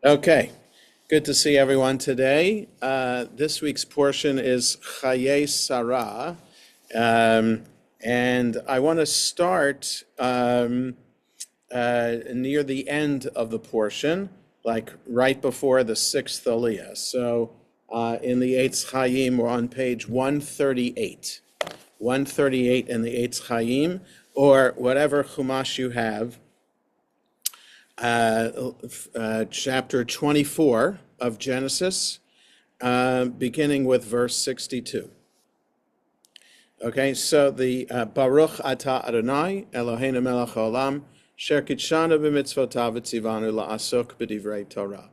Okay, good to see everyone today. This week's portion is Chayei Sarah, and I want to start near the end of the portion, like right before the sixth Aliyah. So in the Eitz Chaim, we're on page 138. 138 in the Eitz Chaim, or whatever Chumash you have. Chapter 24 of Genesis, beginning with verse 62. Okay, so the Baruch Ata Adonai Eloheinu melech haolam sher kitshanu b'mitzvotav v'tzivanu la'asok b'divrei Torah.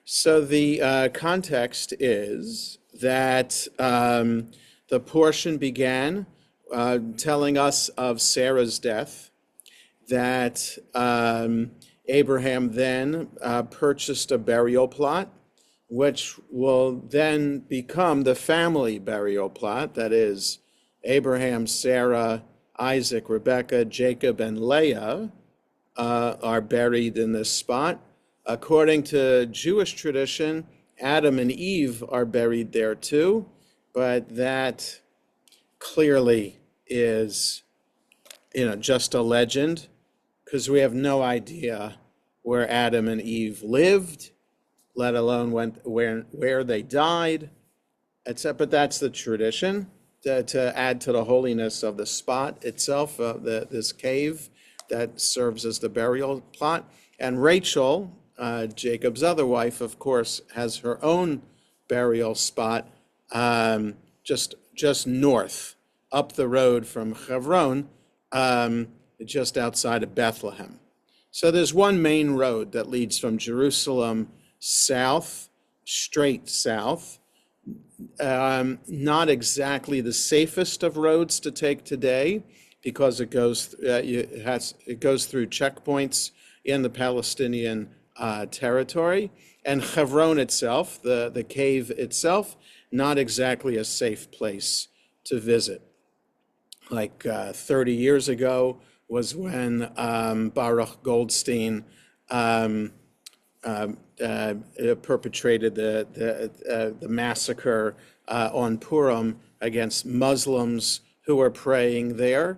So the context is that the portion began telling us of Sarah's death, that Abraham then purchased a burial plot, which will then become the family burial plot. That is, Abraham, Sarah, Isaac, Rebekah, Jacob, and Leah are buried in this spot. According to Jewish tradition, Adam and Eve are buried there too, but that clearly is, just a legend, because we have no idea where Adam and Eve lived, let alone where they died, etc. But that's the tradition, to add to the holiness of the spot itself, this cave that serves as the burial plot. And Rachel, Jacob's other wife, of course, has her own burial spot just north, up the road from Hebron, just outside of Bethlehem. So there's one main road that leads from Jerusalem south, straight south. Not exactly the safest of roads to take today, because it goes through checkpoints in the Palestinian territory. And Hebron itself, the cave itself, not exactly a safe place to visit. Like 30 years ago was when Baruch Goldstein perpetrated the massacre on Purim against Muslims who were praying there,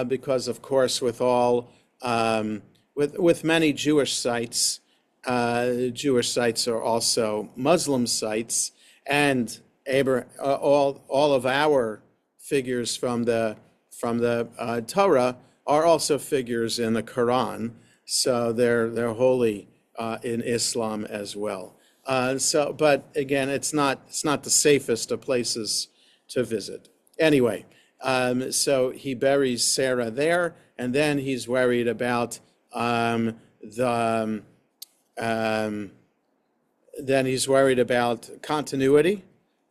because of course with many Jewish sites are also Muslim sites, and all of our figures from the Torah are also figures in the Quran, so they're holy in Islam as well. But again, it's not the safest of places to visit. Anyway, so he buries Sarah there, and then he's worried about continuity.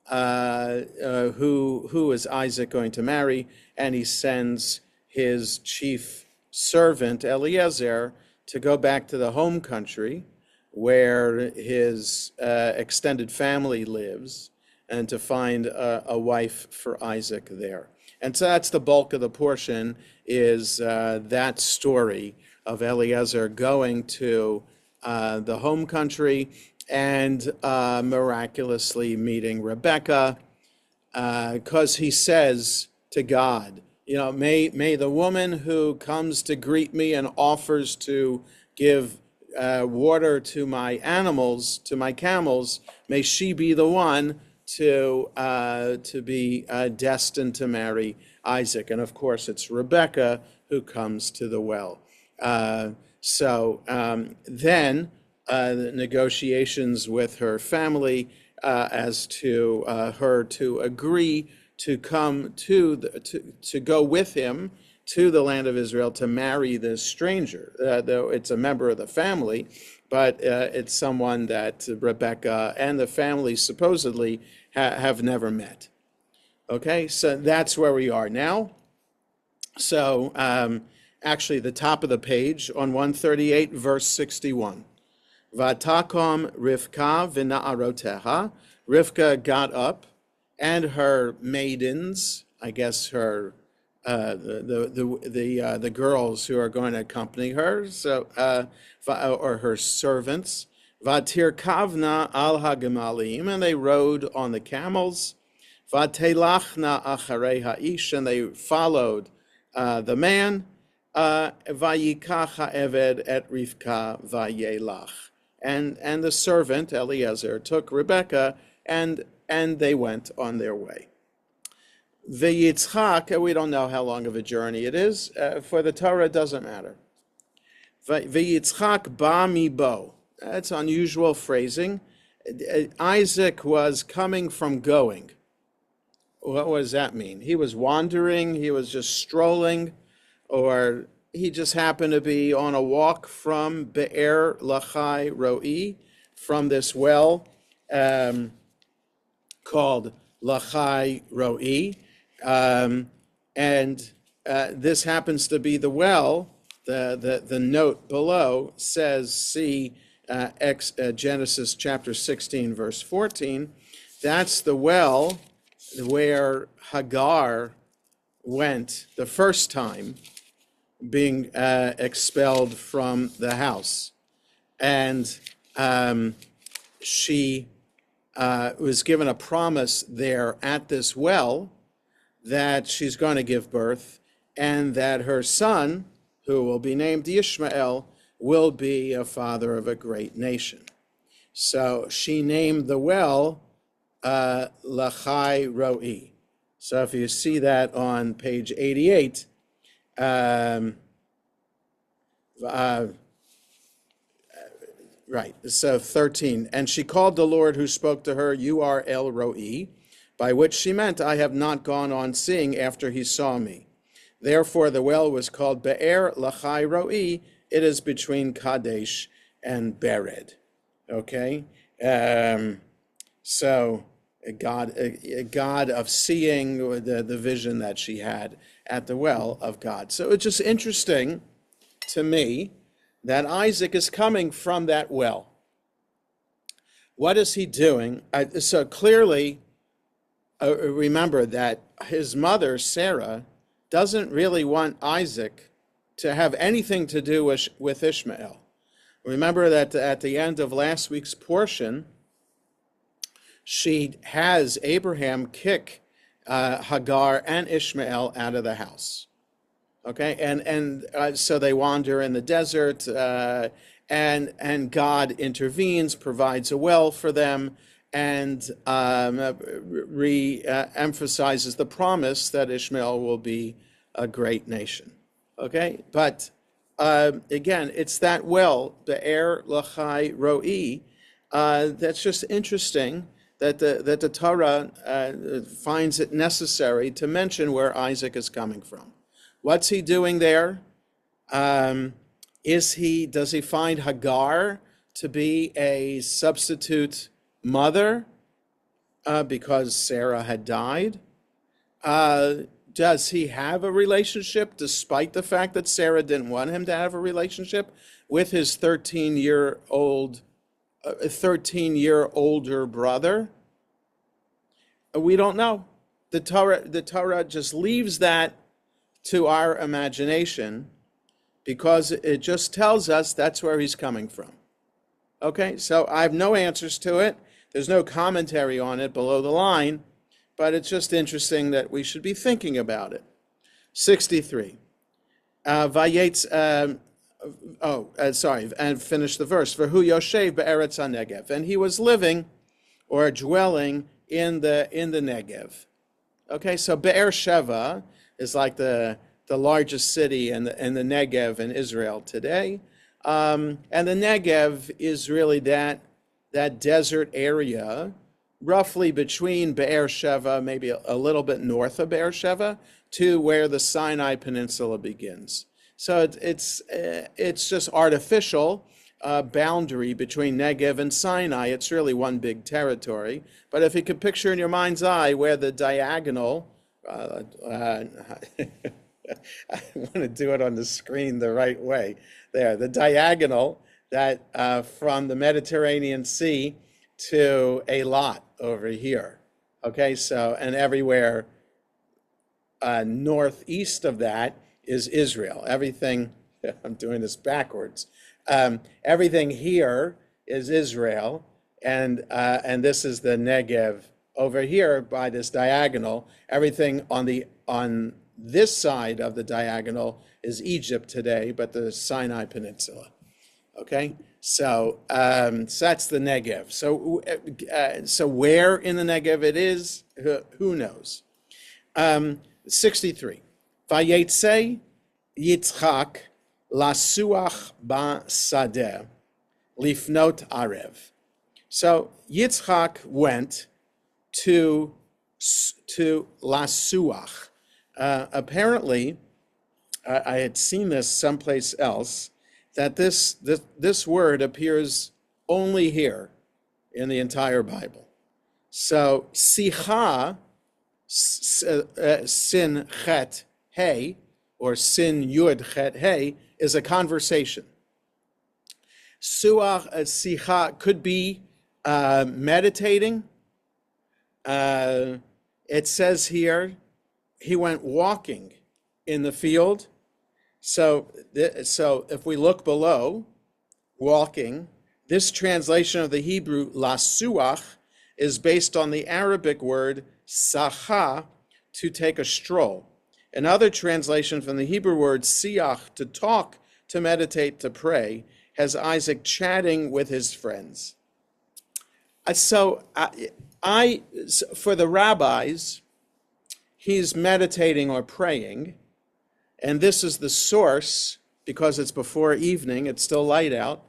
Who is Isaac going to marry? And he sends his chief servant Eliezer to go back to the home country where his extended family lives, and to find a wife for Isaac there. And so that's the bulk of the portion, is that story of Eliezer going to the home country and miraculously meeting Rebekah, because he says to God, may the woman who comes to greet me and offers to give water to my animals, to my camels, may she be the one to be destined to marry Isaac. And of course, it's Rebekah who comes to the well. Then the negotiations with her family as to her to agree to come to go with him to the land of Israel to marry this stranger, though it's a member of the family, but it's someone that Rebekah and the family supposedly have never met. Okay, so that's where we are now. So actually, the top of the page on 138, verse 61. Vatakom Rivka v'na'aroteha. Rivka got up, and her maidens, I guess her the girls who are going to accompany her, or her servants. Vatir kavna al hagemalim, and they rode on the camels. Vatelachna acharei ha'ish, and they followed the man. Vayikach ha'eved et Rivka vayelach, and the servant Eliezer took Rebekah, and they went on their way. V'yitzchak, we don't know how long of a journey it is. For the Torah, it doesn't matter. V'yitzchak ba mibo. That's unusual phrasing. Isaac was coming from going. What does that mean? He was wandering, he was just strolling, or he just happened to be on a walk from Be'er Lachai Roi, from this well called Lachai Roi. And this happens to be the well. The note below says, see Genesis chapter 16, verse 14. That's the well where Hagar went the first time, being expelled from the house. And she was given a promise there at this well that she's going to give birth, and that her son, who will be named Ishmael, will be a father of a great nation. So she named the well Lachai Roi. So if you see that on page 88, right, so 13. And she called the Lord who spoke to her, you are El Roi, by which she meant, I have not gone on seeing after he saw me. Therefore the well was called Be'er Lachai Roi. It is between Kadesh and Bered. Okay? So a God of seeing, the vision that she had at the well of God. So it's just interesting to me that Isaac is coming from that well. What is he doing? So clearly, remember that his mother, Sarah, doesn't really want Isaac to have anything to do with Ishmael. Remember that at the end of last week's portion, she has Abraham kick Hagar and Ishmael out of the house. Okay, and so they wander in the desert, and God intervenes, provides a well for them, and emphasizes the promise that Ishmael will be a great nation. Okay, but again, it's that well, Be'er Lachai Roi, that's just interesting that the Torah finds it necessary to mention where Isaac is coming from. What's he doing there? Does he find Hagar to be a substitute mother because Sarah had died? Does he have a relationship, despite the fact that Sarah didn't want him to have a relationship, with his 13-year older brother? We don't know. The Torah just leaves that to our imagination, because it just tells us that's where he's coming from. Okay, so I have no answers to it. There's no commentary on it below the line, but it's just interesting that we should be thinking about it. 63. And finish the verse. V'hu yoshev be'eretz haNegev, and he was living or dwelling in the Negev. Okay, so Be'er Sheva is like the largest city in the Negev in Israel today. And the Negev is really that desert area, roughly between Be'er Sheva, maybe a little bit north of Be'er Sheva, to where the Sinai Peninsula begins. So it's just artificial boundary between Negev and Sinai. It's really one big territory. But if you could picture in your mind's eye where the diagonal, I want to do it on the screen the right way. There, the diagonal that from the Mediterranean Sea to Eilat over here. Okay, so, and everywhere northeast of that is Israel. Everything, I'm doing this backwards. Everything here is Israel, and this is the Negev over here by this diagonal. Everything on this side of the diagonal is Egypt today, but the Sinai Peninsula. Okay, so that's the Negev. So where in the Negev it is, who knows? 63. Vayetze Yitzchak lasuach ba sadeh lifnot arev. So Yitzchak went to lasuach. Apparently, I had seen this someplace else, that this word appears only here in the entire Bible. So sicha, sin chet hey, or sin yud chet hey, is a conversation. Suach sicha could be meditating. It says here, he went walking in the field. So if we look below, walking, this translation of the Hebrew lasuach is based on the Arabic word sacha, to take a stroll. Another translation from the Hebrew word siach, to talk, to meditate, to pray, has Isaac chatting with his friends. For the rabbis, he's meditating or praying, and this is the source, because it's before evening, it's still light out.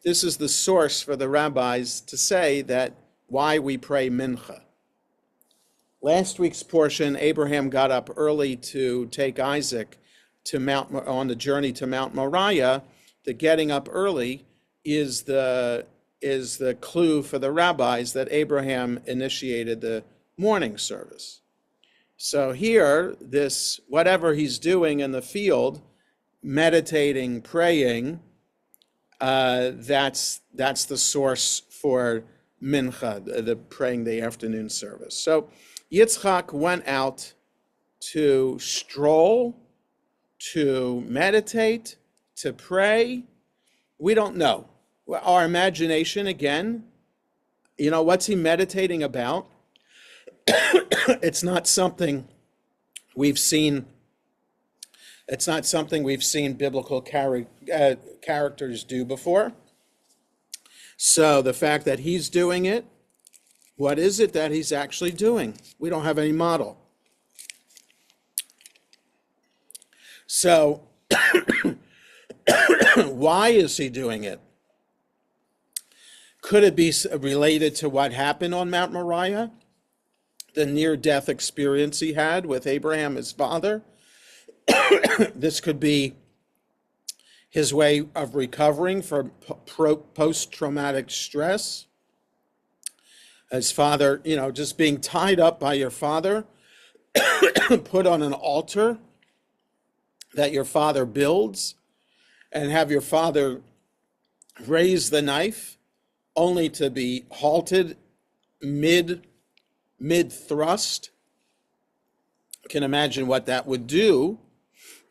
This is the source for the rabbis to say that why we pray mincha. Last week's portion, Abraham got up early to take Isaac on the journey to Mount Moriah. The getting up early is the clue for the rabbis that Abraham initiated the morning service. So here, this, whatever he's doing in the field, meditating, praying, that's the source for mincha, the praying the afternoon service. So Yitzchak went out to stroll, to meditate, to pray. We don't know. Our imagination, again, what's he meditating about? It's not something we've seen. It's not something we've seen biblical characters do before. So the fact that he's doing it, what is it that he's actually doing? We don't have any model. So why is he doing it? Could it be related to what happened on Mount Moriah? The near-death experience he had with Abraham, his father. This could be his way of recovering from post-traumatic stress. His father, just being tied up by your father, put on an altar that your father builds, and have your father raise the knife, only to be halted mid-thrust. You can imagine what that would do,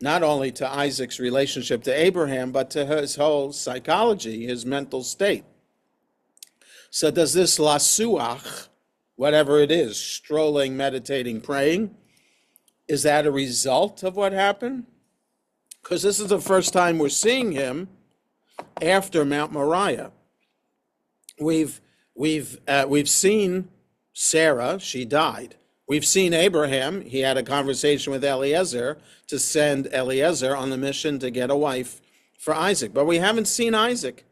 not only to Isaac's relationship to Abraham, but to his whole psychology, his mental state. So does this lasuach, whatever it is, strolling, meditating, praying, is that a result of what happened? Because this is the first time we're seeing him after Mount Moriah. We've seen Sarah, she died. We've seen Abraham, he had a conversation with Eliezer to send Eliezer on the mission to get a wife for Isaac. But we haven't seen Isaac.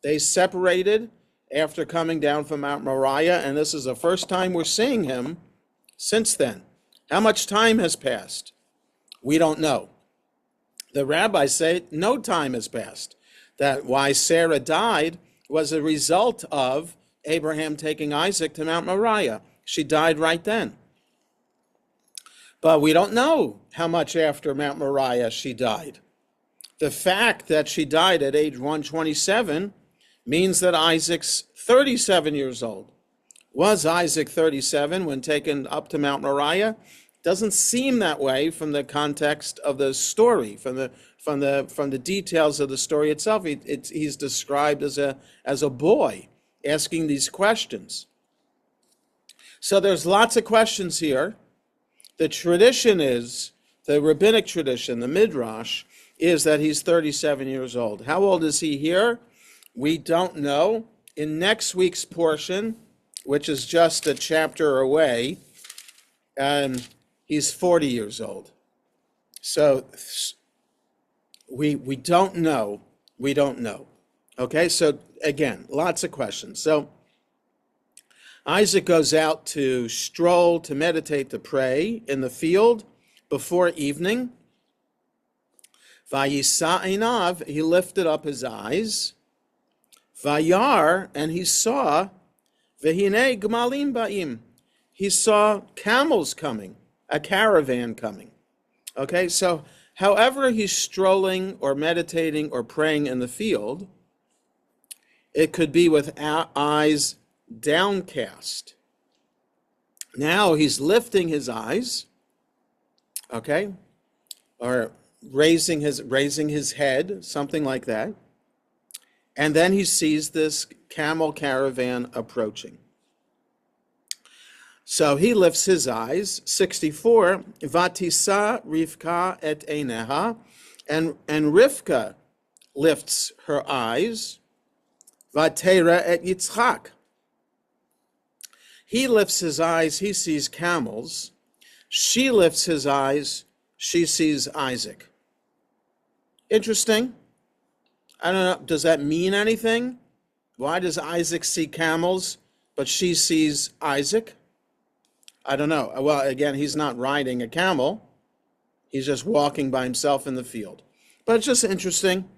They separated after coming down from Mount Moriah, and this is the first time we're seeing him since then. How much time has passed? We don't know. The rabbis say no time has passed. That why Sarah died was a result of Abraham taking Isaac to Mount Moriah. She died right then. But we don't know how much after Mount Moriah she died. The fact that she died at age 127 means that Isaac's 37 years old. Was Isaac 37 when taken up to Mount Moriah? Doesn't seem that way from the context of the story, from the details of the story itself. He's described as a boy asking these questions. So there's lots of questions here. The tradition is, the rabbinic tradition, the midrash, is that he's 37 years old. How old is he here? We don't know. In next week's portion, which is just a chapter away, he's 40 years old. So we don't know. We don't know. Okay, so again, lots of questions. So Isaac goes out to stroll, to meditate, to pray in the field before evening. Vayisa einav, he lifted up his eyes. Vayar, and he saw, vehine gmalim ba'im, he saw camels coming, a caravan coming. Okay, so however he's strolling or meditating or praying in the field, it could be with eyes downcast. Now he's lifting his eyes, okay, or raising his head, something like that. And then he sees this camel caravan approaching. So he lifts his eyes. 64, Vatisa Rivka et Eineha, and Rivka lifts her eyes. Vatera et Yitzchak. He lifts his eyes, he sees camels. She lifts his eyes, she sees Isaac. Interesting. I don't know, does that mean anything? Why does Isaac see camels, but she sees Isaac? I don't know. Well, again, he's not riding a camel. He's just walking by himself in the field. But it's just interesting.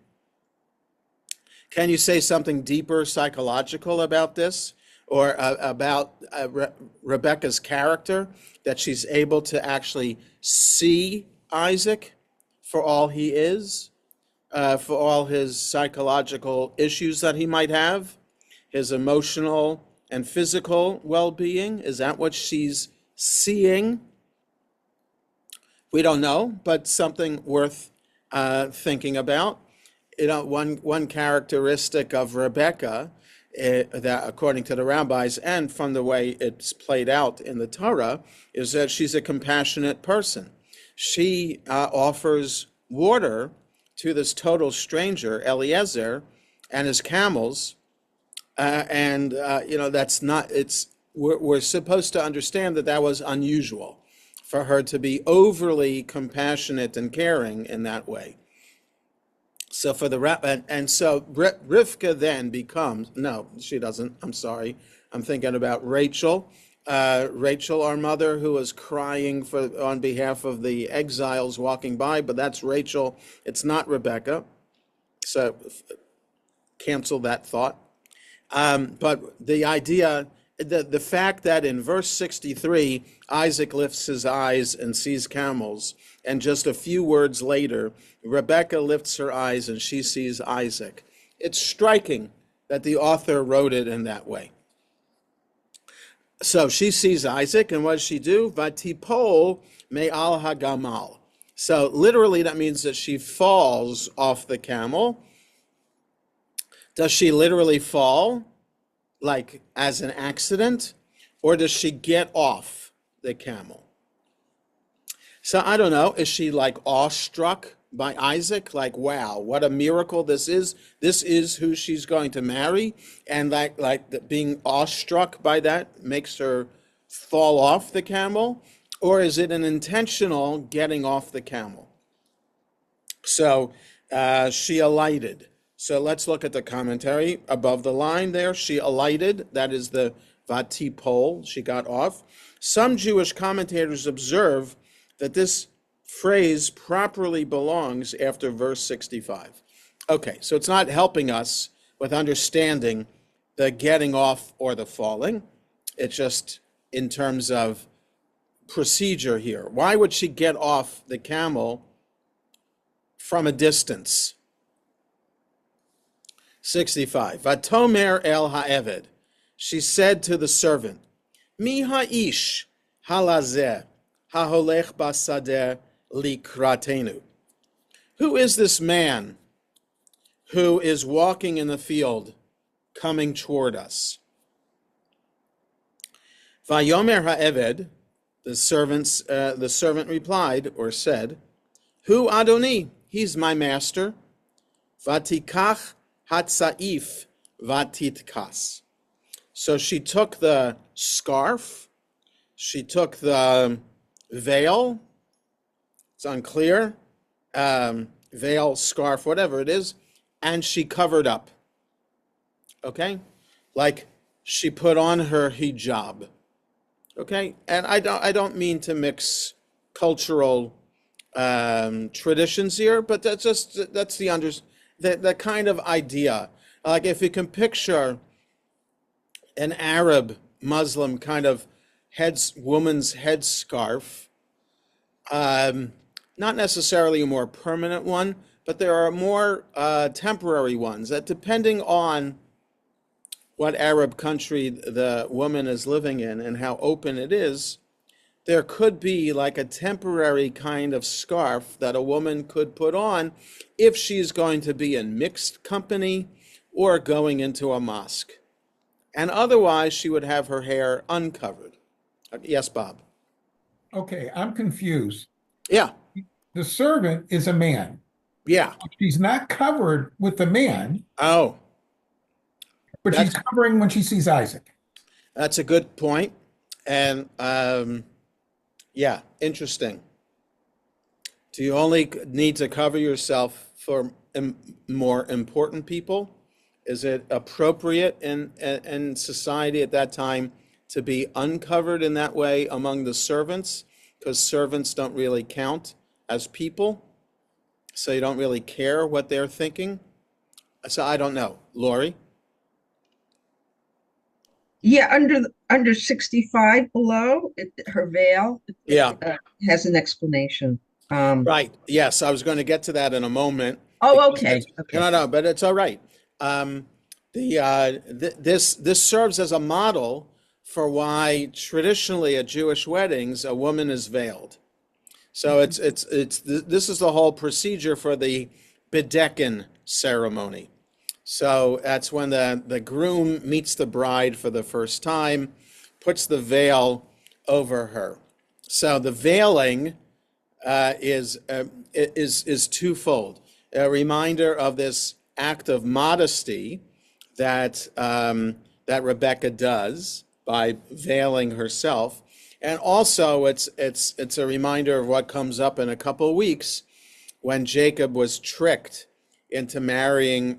Can you say something deeper psychological about this? Or about Rebecca's character, that she's able to actually see Isaac for all he is, for all his psychological issues that he might have, his emotional and physical well-being? Is that what she's seeing? We don't know, but something worth thinking about. You know, one characteristic of Rebecca, that according to the rabbis and from the way it's played out in the Torah, is that she's a compassionate person. She offers water to this total stranger, Eliezer, and his camels, that's not. We're supposed to understand that was unusual for her to be overly compassionate and caring in that way. So for the Rivka then becomes, no, she doesn't. I'm sorry. I'm thinking about Rachel. Rachel, our mother, who was crying on behalf of the exiles walking by, but that's Rachel. It's not Rebecca. So cancel that thought. But the idea, the fact that in verse 63, Isaac lifts his eyes and sees camels, and just a few words later, Rebecca lifts her eyes and she sees Isaac. It's striking that the author wrote it in that way. So she sees Isaac, and what does she do? Vatipol me'al hagamal. So literally that means that she falls off the camel. Does she literally fall, like as an accident, or does she get off the camel? So I don't know, is she like awestruck by Isaac? Like, wow, what a miracle this is. This is who she's going to marry. And being awestruck by that makes her fall off the camel? Or is it an intentional getting off the camel? So she alighted. So let's look at the commentary above the line there. She alighted, that is the vatipol, she got off. Some Jewish commentators observe that this phrase properly belongs after verse 65. Okay, so it's not helping us with understanding the getting off or the falling. It's just in terms of procedure here. Why would she get off the camel from a distance? 65. Vatomer el ha'eved. She said to the servant, Mi ha'ish halazeh haholech basadeh likratenu. Who is this man who is walking in the field coming toward us? Vayomer ha'eved, the servant replied or said, Hu Adoni, he's my master. Vatikach hatsaif vatitkas. So she took the scarf, she took the veil, it's unclear, veil, scarf, whatever it is, and she covered up. Okay? Like she put on her hijab. Okay? And I don't mean to mix cultural traditions here, but that's the kind of idea. Like if you can picture an Arab Muslim kind of woman's headscarf, not necessarily a more permanent one, but there are more temporary ones that, depending on what Arab country the woman is living in and how open it is, there could be like a temporary kind of scarf that a woman could put on if she's going to be in mixed company or going into a mosque. And otherwise, she would have her hair uncovered. Yes, Bob? Okay, I'm confused. Yeah. The servant is a man. Yeah. She's not covered with the man, Oh, but she's covering when she sees Isaac. that's a good point. And yeah, interesting. Do you only need to cover yourself for more important people? Is it appropriate in society at that time to be uncovered in that way among the servants? Because servants don't really count as people, so you don't really care what they're thinking. So I don't know. Lori? Yeah, under 65 below, her veil Yeah. has an explanation. Right. Yes, I was going to get to that in a moment. Oh, okay. No, but it's all right. This serves as a model for why traditionally at Jewish weddings a woman is veiled. So this is the whole procedure for the bedecken ceremony. So that's when the groom meets the bride for the first time, puts the veil over her. So the veiling is twofold: a reminder of this act of modesty that Rebecca does by veiling herself, and also it's a reminder of what comes up in a couple of weeks when Jacob was tricked into marrying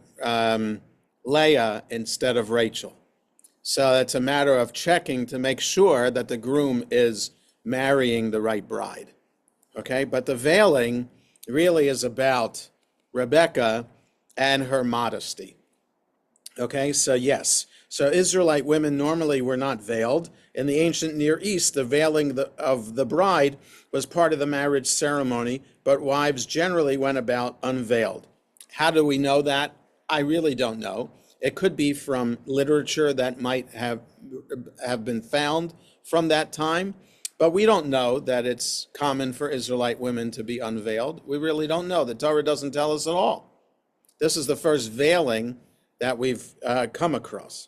Leah instead of Rachel. So it's a matter of checking to make sure that the groom is marrying the right bride. Okay, but the veiling really is about Rebecca and her modesty. Okay, so yes. So Israelite women normally were not veiled. In the ancient Near East, the veiling of the bride was part of the marriage ceremony, but wives generally went about unveiled. How do we know that? I really don't know. It could be from literature that might have been found from that time, but we don't know that it's common for Israelite women to be unveiled. We really don't know. The Torah doesn't tell us at all. This is the first veiling that we've come across.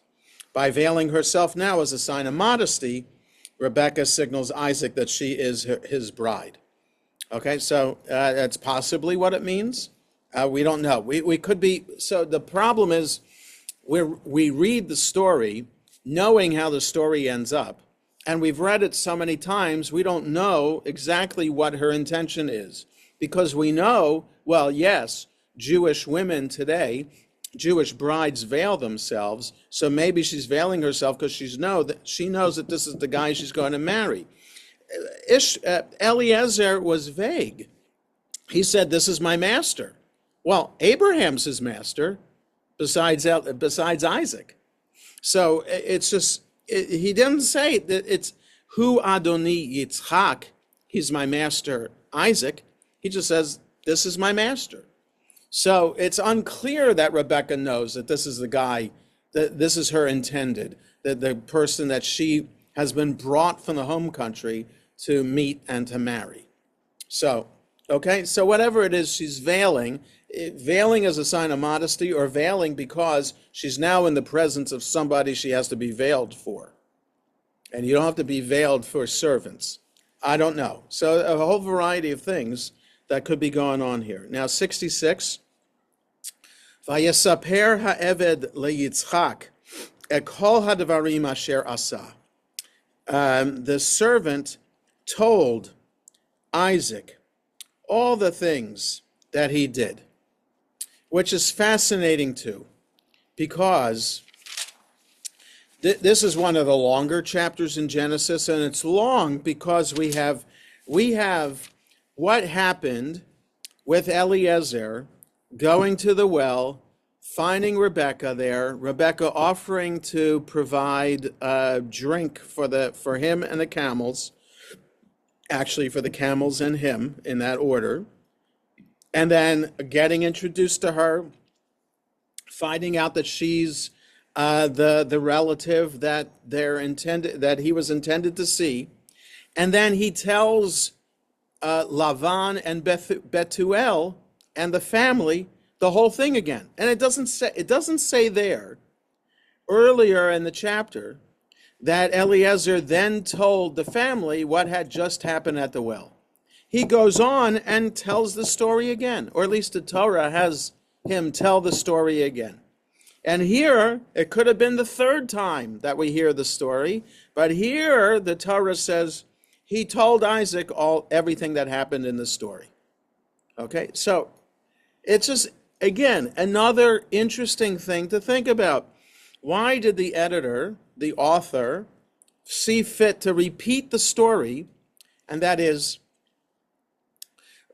By veiling herself now as a sign of modesty, Rebecca signals Isaac that she is his bride. Okay, so that's possibly what it means. We don't know. We could be. So the problem is we read the story knowing how the story ends up, and we've read it so many times, we don't know exactly what her intention is. Because we know, well, yes, Jewish women today, Jewish brides veil themselves, so maybe she's veiling herself because she knows that this is the guy she's going to marry. Eliezer was vague. He said, "This is my master." Well, Abraham's his master, besides Isaac. So it's just he didn't say that it's Hu Adoni Yitzchak. He's my master, Isaac. He just says, "This is my master." So it's unclear that Rebecca knows that this is the guy, that this is her intended, that the person that she has been brought from the home country to meet and to marry. So, okay, so whatever it is she's veiling, veiling as a sign of modesty, or veiling because she's now in the presence of somebody she has to be veiled for. And you don't have to be veiled for servants. I don't know. So a whole variety of things that could be going on here. Now, 66. Vayesaper ha'eved leYitzchak et kol hadvarim asher asa. The servant told Isaac all the things that he did, which is fascinating too, because this is one of the longer chapters in Genesis, and it's long because we have what happened with Eliezer going to the well, finding Rebekah there, Rebekah offering to provide a drink for him and the camels, actually for the camels and him in that order, and then getting introduced to her, finding out that she's the relative that he was intended to see, and then he tells Lavan and Bethuel and the family the whole thing again. And it doesn't say there earlier in the chapter that Eliezer then told the family what had just happened at the well. He goes on and tells the story again, or at least the Torah has him tell the story again. And here, it could have been the third time that we hear the story, but here the Torah says he told Isaac everything that happened in the story. Okay, so it's just, again, another interesting thing to think about. Why did the editor, the author, see fit to repeat the story? And that is,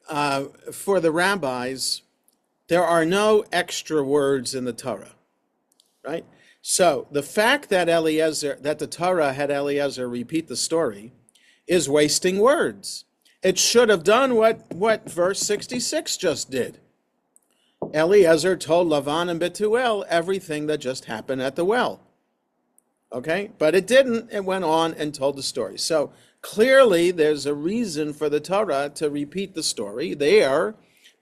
for the rabbis, there are no extra words in the Torah. Right? So the fact that the Torah had Eliezer repeat the story is wasting words. It should have done what verse 66 just did. Eliezer told Lavan and Bethuel everything that just happened at the well. Okay? But it didn't. It went on and told the story. So clearly there's a reason for the Torah to repeat the story there,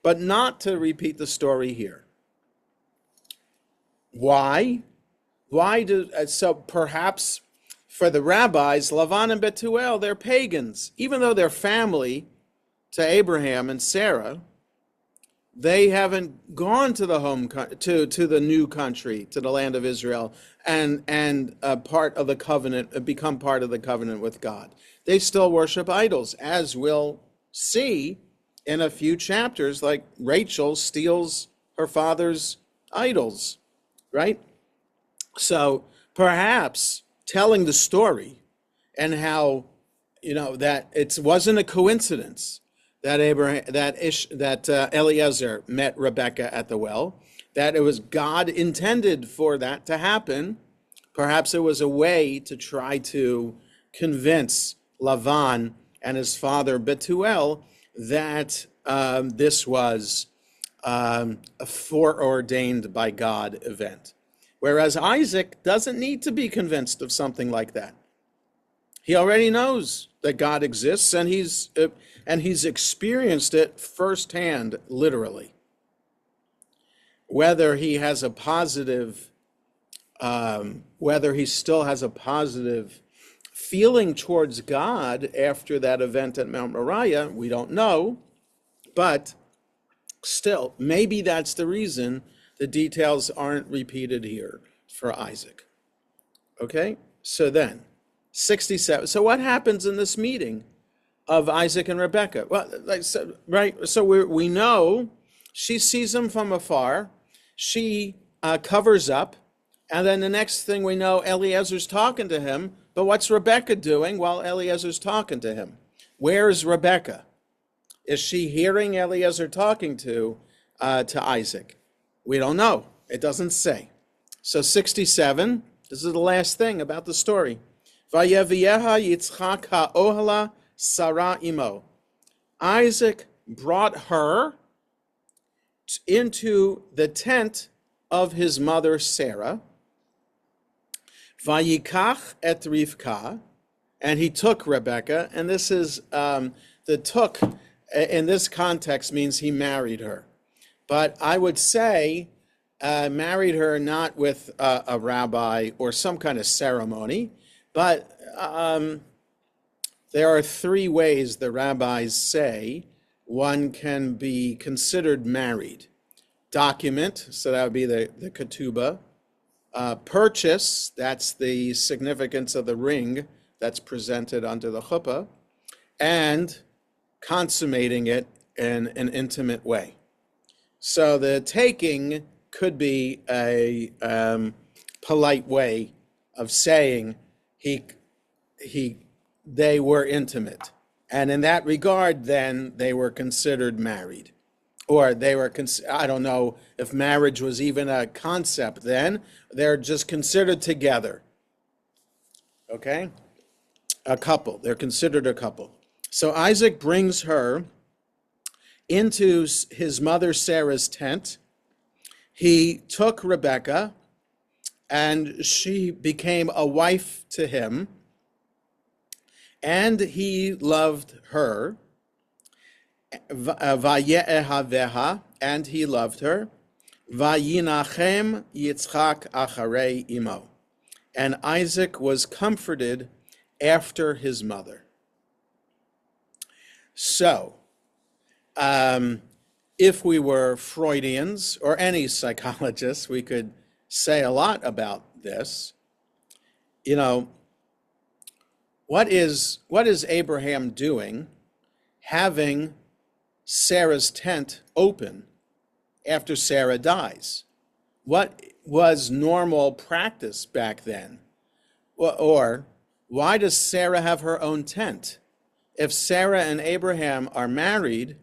but not to repeat the story here. Why? So perhaps for the rabbis, Lavan and Bethuel, they're pagans. Even though they're family to Abraham and Sarah, they haven't gone to the to the new country, to the land of Israel, and part of the covenant, become part of the covenant with God. They still worship idols, as we'll see in a few chapters, like Rachel steals her father's idols. Right? So perhaps telling the story and how, that it wasn't a coincidence that Eliezer met Rebekah at the well, that it was God intended for that to happen. Perhaps it was a way to try to convince Lavan and his father Bethuel that this was a foreordained by God event. Whereas Isaac doesn't need to be convinced of something like that. He already knows that God exists, and he's experienced it firsthand, literally. Whether he still has a positive feeling towards God after that event at Mount Moriah, we don't know, but still, maybe that's the reason the details aren't repeated here for Isaac. Okay, so then, 67. So what happens in this meeting of Isaac and Rebekah? Well, like I said, right, so we know she sees him from afar. She covers up. And then the next thing we know, Eliezer's talking to him. But what's Rebekah doing while Eliezer's talking to him? Where's Rebekah? Is she hearing Eliezer talking to Isaac? We don't know. It doesn't say. So 67, this is the last thing about the story. Vayevieha Yitzchak ha'ohla Sarah imo. Isaac brought her into the tent of his mother Sarah. Vayikach et Rivka, and he took Rebekah, and this is the took in this context means he married her. But I would say married her not with a rabbi or some kind of ceremony, but there are three ways the rabbis say one can be considered married. Document, so that would be the ketubah. Purchase, that's the significance of the ring that's presented under the chuppah. And consummating it in an intimate way. So the taking could be a polite way of saying they were intimate. And in that regard, then they were considered married. Or they were, I don't know if marriage was even a concept then. They're just considered together. Okay? A couple. They're considered a couple. So Isaac brings her into his mother Sarah's tent. He took Rebekah, and she became a wife to him, and he loved her. Vaye'ehaveha, and he loved her. Vayinachem Yitzchak acharei imo, and Isaac was comforted after his mother. So, if we were Freudians or any psychologists, we could say a lot about this. You know, what is Abraham doing having Sarah's tent open after Sarah dies? What was normal practice back then? Or why does Sarah have her own tent? If Sarah and Abraham are married,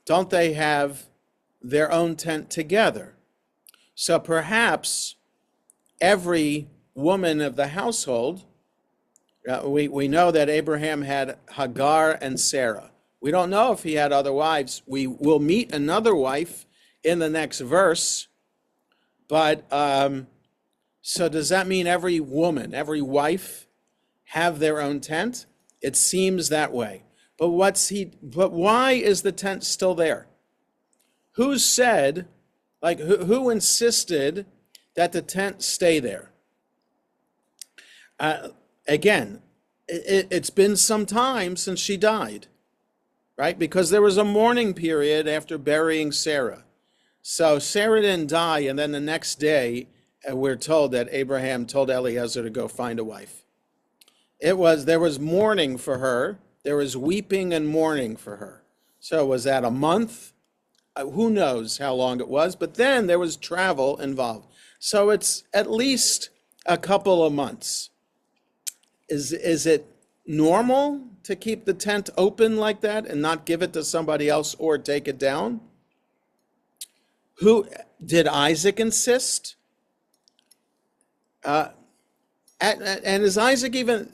don't they have their own tent together? So perhaps every woman of the household, we know that Abraham had Hagar and Sarah. We don't know if he had other wives. We will meet another wife in the next verse. But so does that mean every woman, every wife have their own tent? It seems that way. But why is the tent still there? Who said, who insisted that the tent stay there? Again, it's been some time since she died, right? Because there was a mourning period after burying Sarah. So Sarah didn't die, and then the next day, we're told that Abraham told Eliezer to go find a wife. There was mourning for her. There was weeping and mourning for her. So was that a month? Who knows how long it was, but then there was travel involved. So it's at least a couple of months. Is it normal to keep the tent open like that and not give it to somebody else or take it down? Who did Isaac insist? And is Isaac even,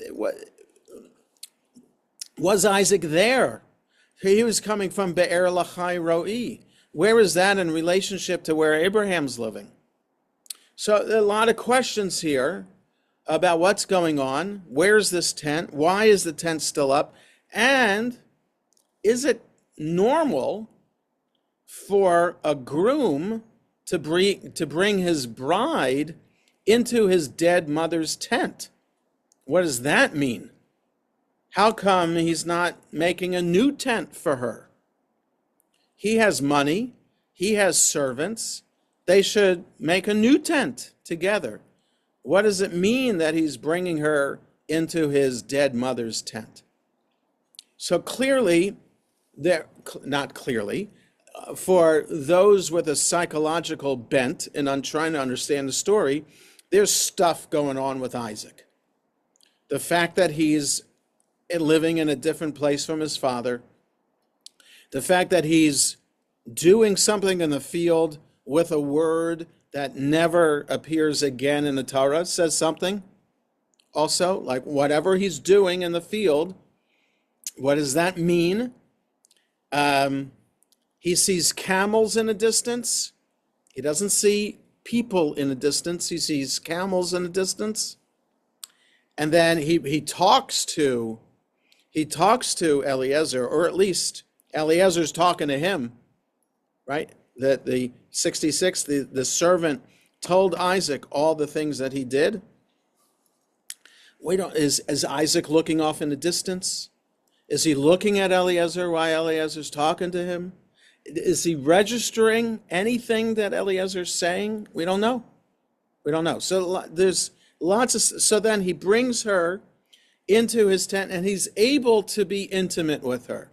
was Isaac there? He was coming from Be'er Lachai Roi. Where is that in relationship to where Abraham's living? So there are a lot of questions here about what's going on. Where's this tent? Why is the tent still up? And is it normal for a groom to bring his bride into his dead mother's tent? What does that mean? How come he's not making a new tent for her? He has money. He has servants. They should make a new tent together. What does it mean that he's bringing her into his dead mother's tent? So clearly, not clearly, for those with a psychological bent and trying to understand the story, there's stuff going on with Isaac. The fact that he's living in a different place from his father, the fact that he's doing something in the field with a word that never appears again in the Torah says something. Also, like whatever he's doing in the field, what does that mean? He sees camels in a distance. He doesn't see people in a distance. He sees camels in a distance. And then he talks to Eliezer, or at least Eliezer's talking to him, right? That the 66, the servant told Isaac all the things that he did. Is Isaac looking off in the distance? Is he looking at Eliezer while Eliezer's talking to him? Is he registering anything that Eliezer's saying? We don't know. We don't know. So there's lots of, so then he brings her into his tent and he's able to be intimate with her.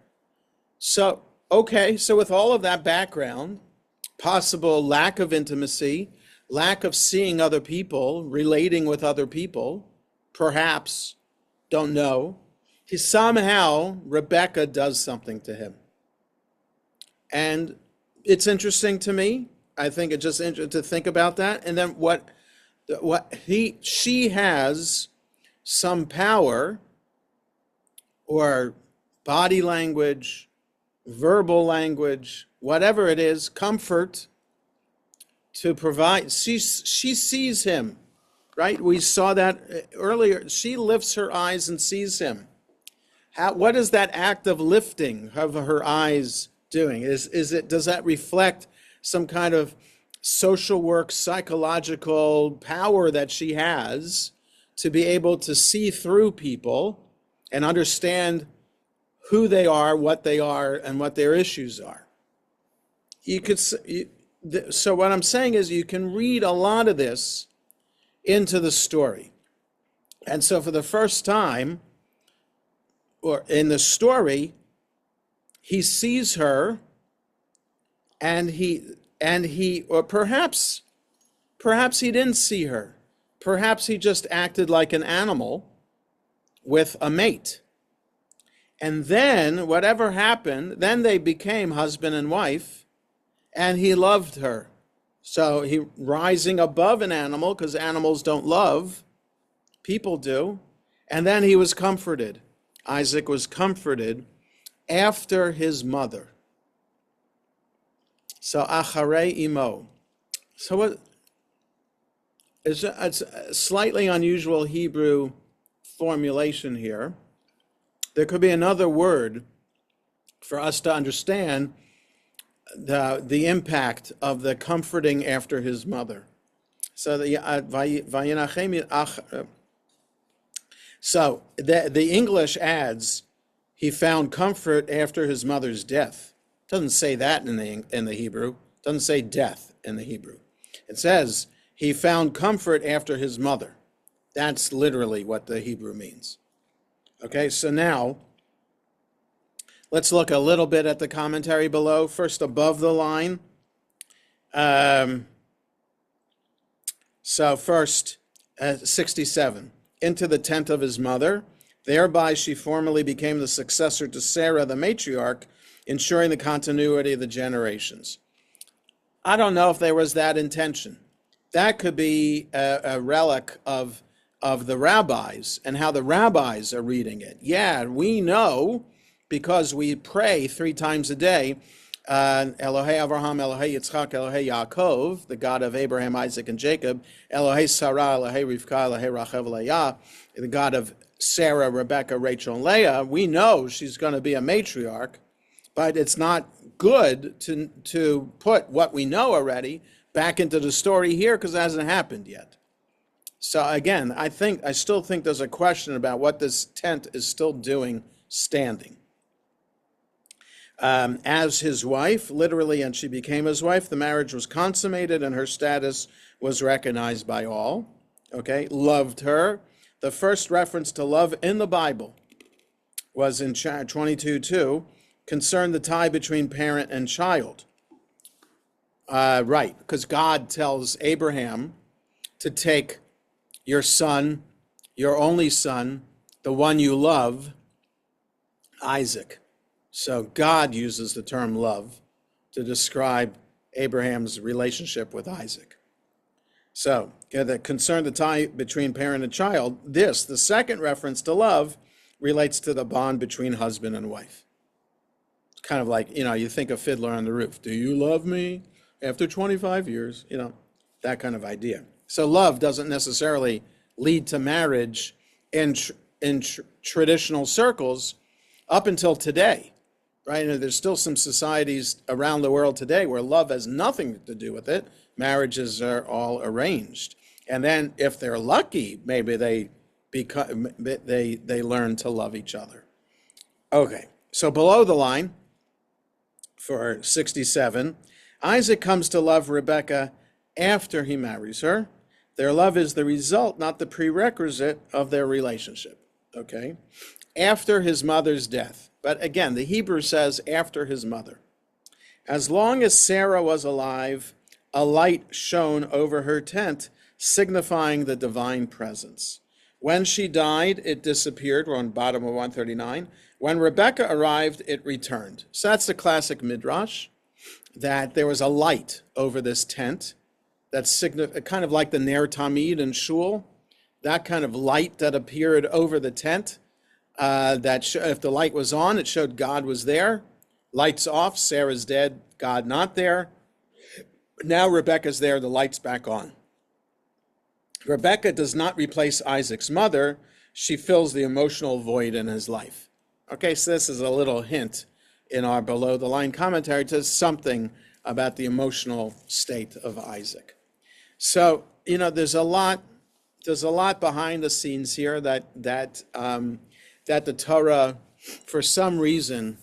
So, okay, so with all of that background, possible lack of intimacy, lack of seeing other people, relating with other people, perhaps, don't know, somehow Rebecca does something to him. And it's interesting to me. I think it's just interesting to think about that. And then she has some power or body language, verbal language, whatever it is, comfort to provide. She sees him, right? We saw that earlier. She lifts her eyes and sees him. What is that act of lifting of her eyes doing? Does that reflect some kind of social work, psychological power that she has to be able to see through people and understand who they are, and what their issues are? So what I'm saying is you can read a lot of this into the story. And so for the first time, or in the story, he sees her or perhaps he didn't see her. Perhaps he just acted like an animal with a mate. And then whatever happened, then they became husband and wife, and he loved her. So he rising above an animal, because animals don't love, people do. And then he was comforted. Isaac was comforted after his mother. So acharei imo. So it's a slightly unusual Hebrew formulation here. There could be another word for us to understand the impact of the comforting after his mother. So the English adds, he found comfort after his mother's death. It doesn't say that in the Hebrew. It doesn't say death in the Hebrew. It says he found comfort after his mother. That's literally what the Hebrew means. Okay, so now let's look a little bit at the commentary below. First, above the line. So first, 67. Into the tent of his mother. Thereby she formally became the successor to Sarah, the matriarch, ensuring the continuity of the generations. I don't know if there was that intention. That could be a relic of the rabbis and how the rabbis are reading it. Yeah, we know because we pray 3 times a day, Elohei Avraham, Elohei Yitzchak, Elohei Yaakov, the God of Abraham, Isaac, and Jacob, Elohei Sarah, Elohei Rivka, Elohei Rachel, Leah, the God of Sarah, Rebecca, Rachel, and Leah. We know she's going to be a matriarch, but it's not good to put what we know already back into the story here because it hasn't happened yet. So again, I still think there's a question about what this tent is still doing standing. As his wife, literally, and she became his wife, the marriage was consummated and her status was recognized by all. Okay, loved her. The first reference to love in the Bible was in 22:2, concerned the tie between parent and child. Right, because God tells Abraham to take your son, your only son, the one you love, Isaac. So God uses the term love to describe Abraham's relationship with Isaac. So the concern, the tie between parent and child, the second reference to love relates to the bond between husband and wife. It's kind of like, you think of Fiddler on the Roof. Do you love me after 25 years? That kind of idea. So love doesn't necessarily lead to marriage in traditional circles up until today, right? And there's still some societies around the world today where love has nothing to do with it. Marriages are all arranged, and then if they're lucky, maybe they learn to love each other. Okay, so below the line for 67, Isaac comes to love Rebekah after he marries her. Their love is the result, not the prerequisite of their relationship. Okay, after his mother's death. But again, the Hebrew says after his mother. As long as Sarah was alive, a light shone over her tent, signifying the divine presence. When she died, it disappeared. We're on bottom of 139. When Rebekah arrived, it returned. So that's the classic midrash, that there was a light over this tent. That's kind of like the Ner Tamid in Shul, that kind of light that appeared over the tent. If the light was on, it showed God was there. Lights off, Sarah's dead, God not there. Now Rebekah's there, the light's back on. Rebekah does not replace Isaac's mother. She fills the emotional void in his life. Okay, so this is a little hint in our below the line commentary to something about the emotional state of Isaac. So, there's a lot behind the scenes here that the Torah, for some reason,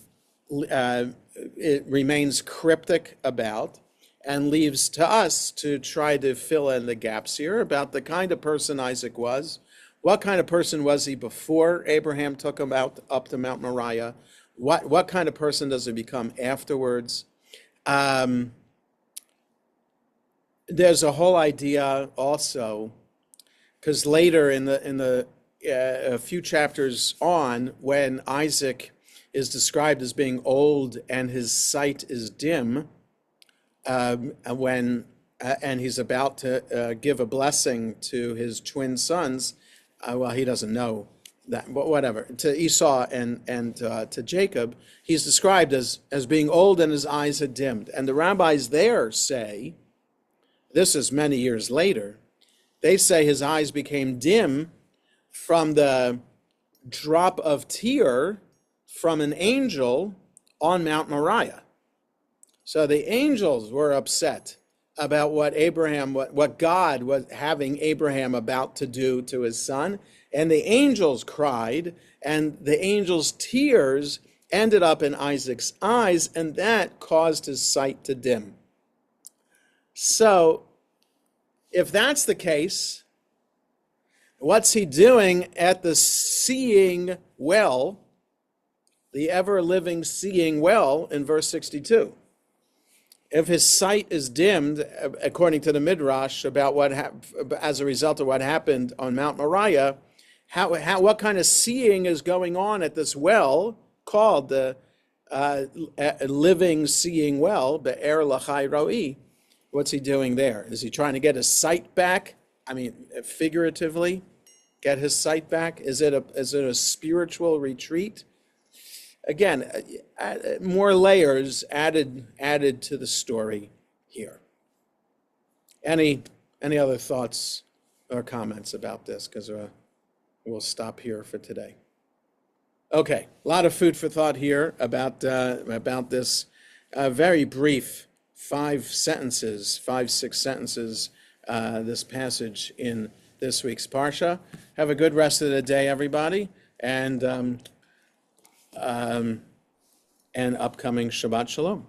it remains cryptic about, and leaves to us to try to fill in the gaps here about the kind of person Isaac was. What kind of person was he before Abraham took him up to Mount Moriah? What kind of person does he become afterwards? There's a whole idea also, because later in the a few chapters on, when Isaac is described as being old and his sight is dim, and he's about to give a blessing to his twin sons, well, he doesn't know that, but whatever, to Esau and to Jacob, he's described as being old and his eyes had dimmed. And the rabbis there say, this is many years later, they say his eyes became dim from the drop of tear from an angel on Mount Moriah. So the angels were upset about what God was having Abraham about to do to his son. And the angels cried, and the angels' tears ended up in Isaac's eyes, and that caused his sight to dim. So if that's the case, what's he doing at the seeing well, the ever-living seeing well in verse 62? If his sight is dimmed, according to the Midrash, about as a result of what happened on Mount Moriah, what kind of seeing is going on at this well called the living seeing well, Be'er Lachai Roi? What's he doing there? Is he trying to get his sight back? I mean, figuratively, get his sight back? Is it a spiritual retreat? Again, more layers added to the story here. Any other thoughts or comments about this? Because we'll stop here for today. Okay, a lot of food for thought here about this very brief 6 sentences, this passage in this week's Parsha. Have a good rest of the day, everybody, and upcoming Shabbat Shalom.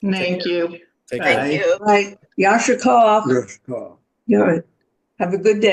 Thank you. Take care. Thank you. Right. Yasher Koach. Yes, Carl. All right. Have a good day.